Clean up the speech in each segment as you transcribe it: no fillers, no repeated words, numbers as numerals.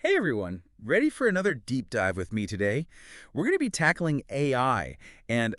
Hey everyone, ready for another deep dive with me today? We're going to be tackling AI and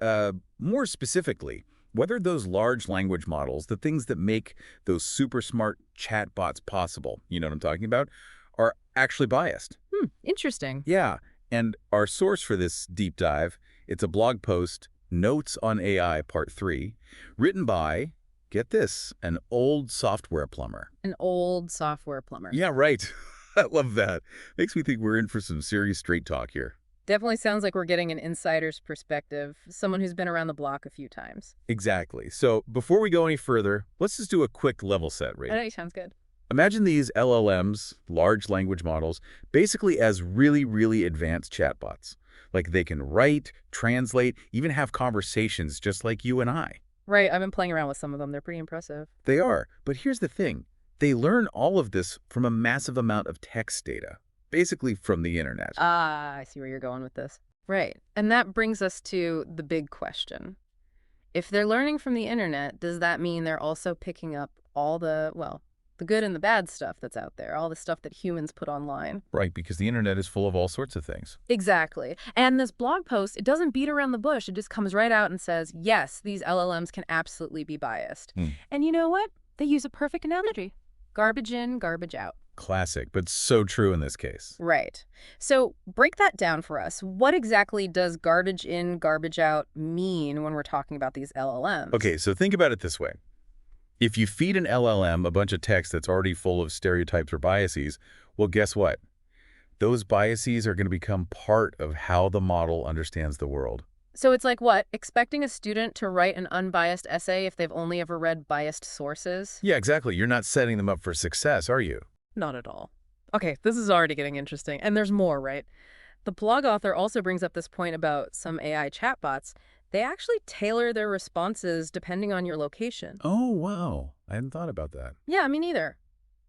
more specifically, whether those large language models, the things that make those super smart chatbots possible, you know what I'm talking about, are actually biased. Interesting. Yeah, and our source for this deep dive, it's a blog post, Notes on AI Part 3, written by, get this, an old software plumber. An old software plumber. Yeah, right. I love that. Makes me think we're in for some serious straight talk here. Definitely sounds like we're getting an insider's perspective, someone who's been around the block a few times. Exactly. So before we go any further, let's just do a quick level set, I Ray. know, sounds good. Imagine these LLMs, large language models, basically as really, really advanced chatbots. Like they can write, translate, even have conversations just like you and I. Right, I've been playing around with some of them. They're pretty impressive. They are. But here's the thing. They learn all of this from a massive amount of text data, basically from the internet. Ah, I see where you're going with this. Right. And that brings us to the big question. If they're learning from the internet, does that mean they're also picking up all the good and the bad stuff that's out there, all the stuff that humans put online? Right, because the internet is full of all sorts of things. Exactly. And this blog post, it doesn't beat around the bush. It just comes right out and says, yes, these LLMs can absolutely be biased. Hmm. And you know what? They use a perfect analogy. Garbage in, garbage out. Classic, but so true in this case. Right. So break that down for us. What exactly does garbage in, garbage out mean when we're talking about these LLMs? Okay, so think about it this way. If you feed an LLM a bunch of text that's already full of stereotypes or biases, well, guess what? Those biases are going to become part of how the model understands the world. So it's like what? Expecting a student to write an unbiased essay if they've only ever read biased sources? Yeah, exactly. You're not setting them up for success, are you? Not at all. Okay, this is already getting interesting. And there's more, right? The blog author also brings up this point about some AI chatbots. They actually tailor their responses depending on your location. Oh, wow. I hadn't thought about that. Yeah, me neither.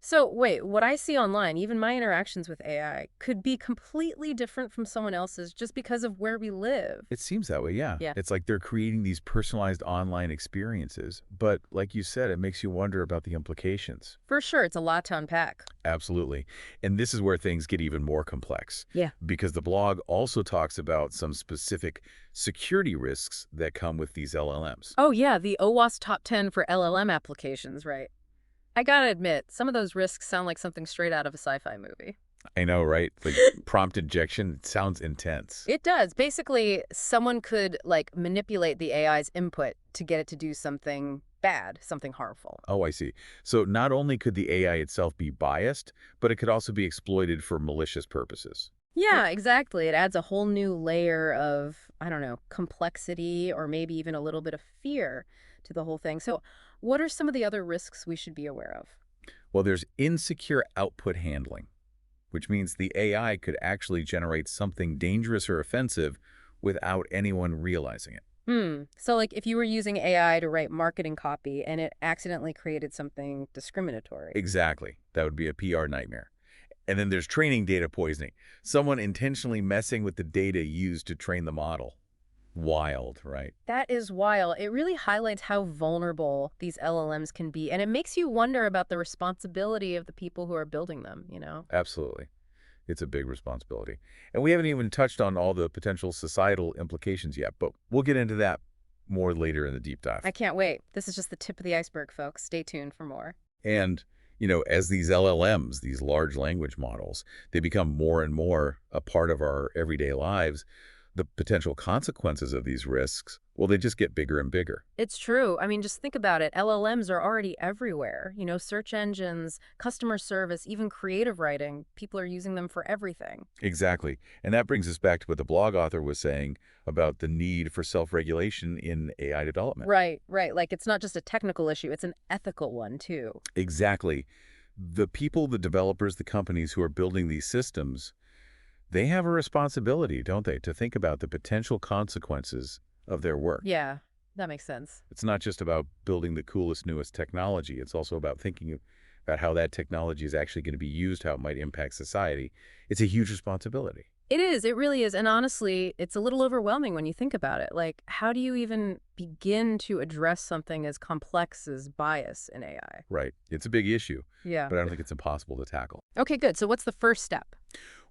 So wait, what I see online, even my interactions with AI, could be completely different from someone else's just because of where we live. It seems that way, yeah. Yeah. It's like they're creating these personalized online experiences. But like you said, it makes you wonder about the implications. For sure, it's a lot to unpack. Absolutely. And this is where things get even more complex. Yeah. Because the blog also talks about some specific security risks that come with these LLMs. Oh yeah, the OWASP top 10 for LLM applications, right? I gotta admit, some of those risks sound like something straight out of a sci-fi movie. I know, right? Like prompt injection, it sounds intense. It does. Basically, someone could manipulate the AI's input to get it to do something bad, something harmful. Oh, I see. So not only could the AI itself be biased, but it could also be exploited for malicious purposes. Yeah, exactly. It adds a whole new layer of, I don't know, complexity or maybe even a little bit of fear to the whole thing. So, what are some of the other risks we should be aware of? Well, there's insecure output handling, which means the AI could actually generate something dangerous or offensive without anyone realizing it. So, if you were using AI to write marketing copy and it accidentally created something discriminatory. Exactly. That would be a PR nightmare. And then there's training data poisoning. Someone intentionally messing with the data used to train the model. Wild, right? That is wild. It really highlights how vulnerable these LLMs can be, and it makes you wonder about the responsibility of the people who are building them, you know? Absolutely. It's a big responsibility. And we haven't even touched on all the potential societal implications yet, but we'll get into that more later in the deep dive. I can't wait. This is just the tip of the iceberg, folks. Stay tuned for more. And, as these LLMs, these large language models, they become more and more a part of our everyday lives, the potential consequences of these risks, well, they just get bigger and bigger. It's true. I mean, just think about it. LLMs are already everywhere. You know, search engines, customer service, even creative writing. People are using them for everything. Exactly. And that brings us back to what the blog author was saying about the need for self-regulation in AI development. Right, right. Like, it's not just a technical issue, it's an ethical one, too. Exactly. The people, the developers, the companies who are building these systems, they have a responsibility, don't they, to think about the potential consequences of their work. Yeah, that makes sense. It's not just about building the coolest, newest technology. It's also about thinking about how that technology is actually going to be used, how it might impact society. It's a huge responsibility. It is. It really is. And honestly, it's a little overwhelming when you think about it. Like, how do you even begin to address something as complex as bias in AI? Right. It's a big issue, Yeah. but I don't think it's impossible to tackle. Okay, good. So what's the first step?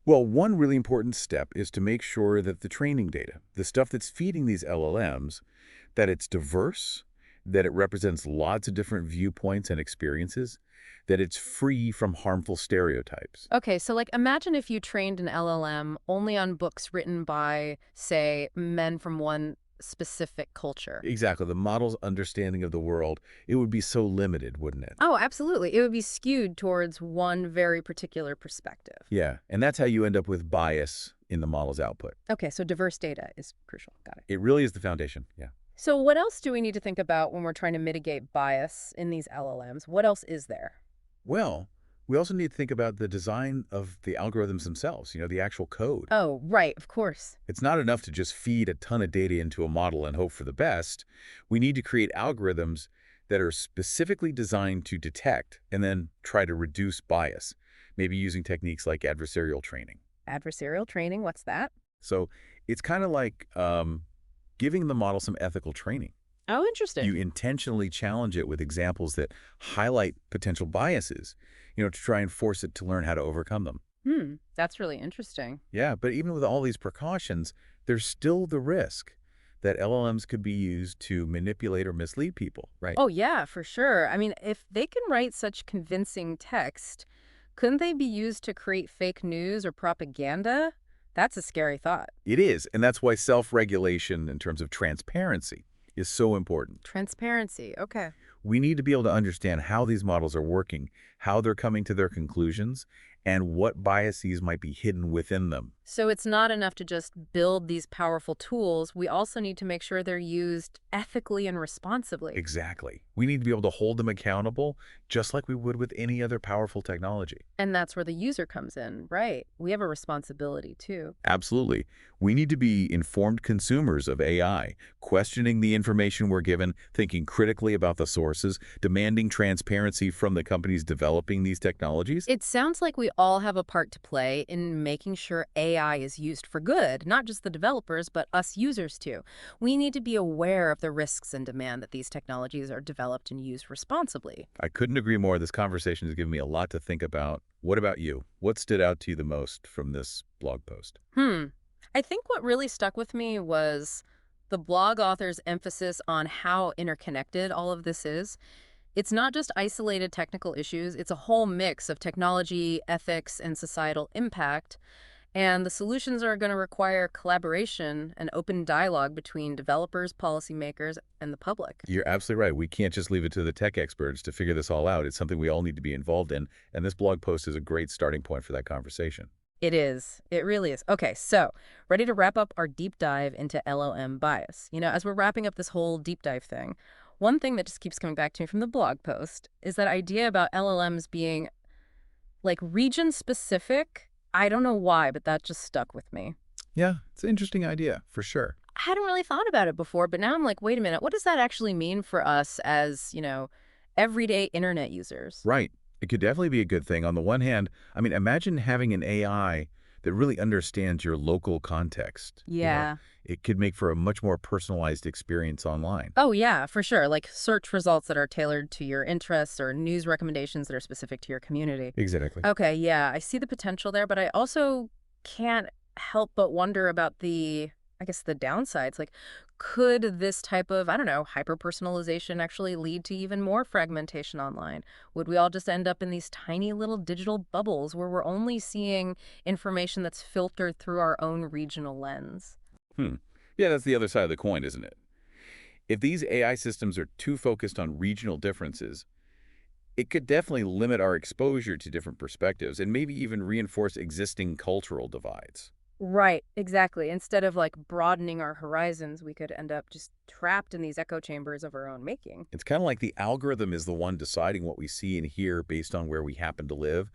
Well, one really important step is to make sure that the training data, the stuff that's feeding these LLMs, that it's diverse, that it represents lots of different viewpoints and experiences, that it's free from harmful stereotypes. Okay, so like imagine if you trained an LLM only on books written by, say, men from one specific culture. Exactly. The model's understanding of the world, it would be so limited, wouldn't it? Oh, absolutely. It would be skewed towards one very particular perspective. Yeah, and that's how you end up with bias in the model's output. Okay, so diverse data is crucial. Got it. It really is the foundation. Yeah. So what else do we need to think about when we're trying to mitigate bias in these LLMs? What else is there? Well, we also need to think about the design of the algorithms themselves, the actual code. Oh, right, of course. It's not enough to just feed a ton of data into a model and hope for the best. We need to create algorithms that are specifically designed to detect and then try to reduce bias, maybe using techniques like adversarial training. Adversarial training, what's that? So it's kind of like giving the model some ethical training. Oh, interesting. You intentionally challenge it with examples that highlight potential biases, to try and force it to learn how to overcome them. That's really interesting. Yeah, but even with all these precautions, there's still the risk that LLMs could be used to manipulate or mislead people, right? Oh, yeah, for sure. I mean, if they can write such convincing text, couldn't they be used to create fake news or propaganda? That's a scary thought. It is, and that's why self-regulation in terms of transparency is so important. Transparency. Okay. We need to be able to understand how these models are working, how they're coming to their conclusions, and what biases might be hidden within them. So it's not enough to just build these powerful tools. We also need to make sure they're used ethically and responsibly. Exactly. We need to be able to hold them accountable just like we would with any other powerful technology. And that's where the user comes in, right? We have a responsibility too. Absolutely. We need to be informed consumers of AI, questioning the information we're given, thinking critically about the sources, demanding transparency from the companies developing these technologies. It sounds like we all have a part to play in making sure AI is used for good, not just the developers, but us users too. We need to be aware of the risks and demand that these technologies are developed and used responsibly. I couldn't agree more. This conversation has given me a lot to think about. What about you? What stood out to you the most from this blog post? I think what really stuck with me was the blog author's emphasis on how interconnected all of this is. It's not just isolated technical issues, it's a whole mix of technology, ethics, and societal impact. And the solutions are going to require collaboration and open dialogue between developers, policymakers, and the public. You're absolutely right. We can't just leave it to the tech experts to figure this all out. It's something we all need to be involved in, and this blog post is a great starting point for that conversation. It is. It really is. Okay, so ready to wrap up our deep dive into LLM bias. As we're wrapping up this whole deep dive thing, one thing that just keeps coming back to me from the blog post is that idea about LLMs being like region specific. I don't know why, but that just stuck with me. Yeah, it's an interesting idea, for sure. I hadn't really thought about it before, but now I'm like, wait a minute, what does that actually mean for us as, everyday internet users? Right. It could definitely be a good thing. On the one hand, imagine having an AI that really understands your local context. Yeah. It could make for a much more personalized experience online. Oh, yeah, for sure. Like search results that are tailored to your interests or news recommendations that are specific to your community. Exactly. Okay, yeah, I see the potential there, but I also can't help but wonder about the downsides. Like, could this type of, I don't know, hyper-personalization actually lead to even more fragmentation online? Would we all just end up in these tiny little digital bubbles where we're only seeing information that's filtered through our own regional lens? Yeah, that's the other side of the coin, isn't it? If these AI systems are too focused on regional differences, it could definitely limit our exposure to different perspectives and maybe even reinforce existing cultural divides. Right, exactly. Instead of like broadening our horizons, we could end up just trapped in these echo chambers of our own making. It's kind of like the algorithm is the one deciding what we see and hear based on where we happen to live.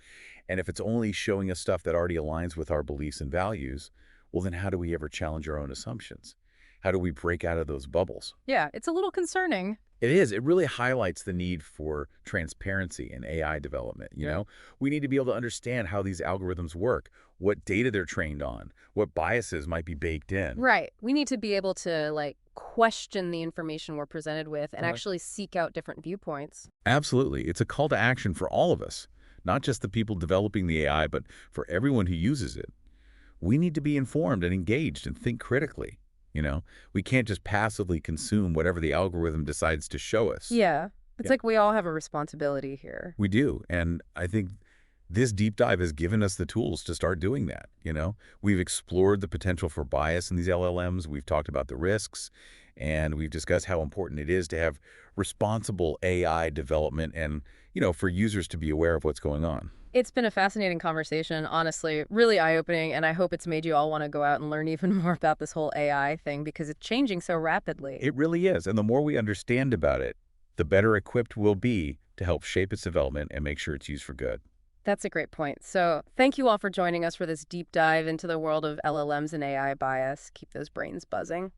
And if it's only showing us stuff that already aligns with our beliefs and values, well, then how do we ever challenge our own assumptions? How do we break out of those bubbles? Yeah, it's a little concerning. It is. It really highlights the need for transparency in AI development, Yeah. We need to be able to understand how these algorithms work, what data they're trained on, what biases might be baked in. Right. We need to be able to like question the information we're presented with and Right. actually seek out different viewpoints. Absolutely. It's a call to action for all of us, not just the people developing the AI, but for everyone who uses it. we need to be informed and engaged and think critically. You know, we can't just passively consume whatever the algorithm decides to show us. Yeah. It's Yeah, like we all have a responsibility here. we do. And I think this deep dive has given us the tools to start doing that. We've explored the potential for bias in these LLMs. We've talked about the risks, and we've discussed how important it is to have responsible AI development and, for users to be aware of what's going on. It's been a fascinating conversation, honestly, really eye-opening, and I hope it's made you all want to go out and learn even more about this whole AI thing because it's changing so rapidly. It really is. And the more we understand about it, the better equipped we'll be to help shape its development and make sure it's used for good. That's a great point. So thank you all for joining us for this deep dive into the world of LLMs and AI bias. Keep those brains buzzing.